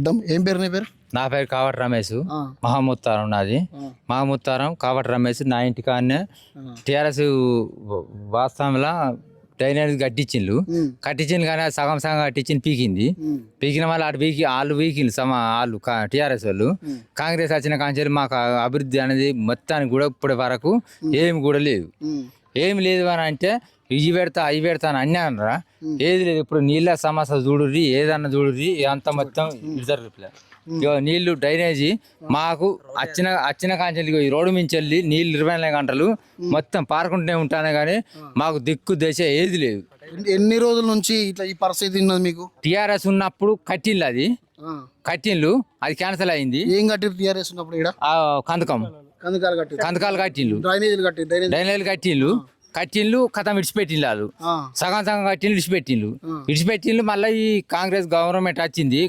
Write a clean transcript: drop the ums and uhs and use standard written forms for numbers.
అడ్డం. ఏం పేరు నీ పేరు? నా పేరు కావటి రమేష్. ఆ, మహమూతారం నాది. ఆ, మహమూతారం కావటి రమేష్. నా ఇంటికాడనే ఆ. టీఆర్ఎస్ వాస్తవంలో డ్రైనేజ్ కట్టించిండ్రు. కట్టించింది కానీ అది సగం సగం కట్టించింది పీకింది. పీకిన వాళ్ళు అటు వాళ్ళు వీకిండ్రు వాళ్ళు టీఆర్ఎస్ వాళ్ళు. కాంగ్రెస్ వచ్చిన కాంచెలు మాకు అభివృద్ధి అనేది మొత్తానికి కూడా ఇప్పటి వరకు ఏమి కూడా లేదు. ఏమి లేదు అని అంటే ఇవి పెడతా అవి పెడతా అని అన్నీ అనరా. ఏది లేదు. ఇప్పుడు నీళ్ళ సమస్య చూడుర్రి, ఏదన్నా చూడుర్రి, అంత మొత్తం జరుగుతుంది. నీళ్లు డ్రైనేజీ మాకు వచ్చిన కాంచెలు ఈ రోడ్డు మించి వెళ్ళి నీళ్ళు 24 గంటలు మొత్తం పారుకుంటూనే ఉంటానే కానీ మాకు దిక్కు దశ ఏది లేదు. ఎన్ని రోజుల నుంచి ఇట్లా ఈ పరిస్థితి ఉన్నది మీకు? టీఆర్ఎస్ ఉన్నప్పుడు కట్టిండ్లు అది ఆ. కట్టిండ్లు అది క్యాన్సిల్ అయింది. ఏం కట్టిరు టీఆర్ఎస్ ఉన్నప్పుడు? ఇక్కడ కందుకాలు కట్టి, కందకాలు కట్టిండ్లు, డ్రైనేజీలు కట్టి, డ్రైనేజీలు కట్టిండ్లు కథం విడిచిపెట్టిండ్లు వాళ్ళు. సగం సగం కట్టిండ్లు విడిచిపెట్టిండ్లు మళ్ళీ ఈ కాంగ్రెస్ గవర్నమెంట్ వచ్చింది.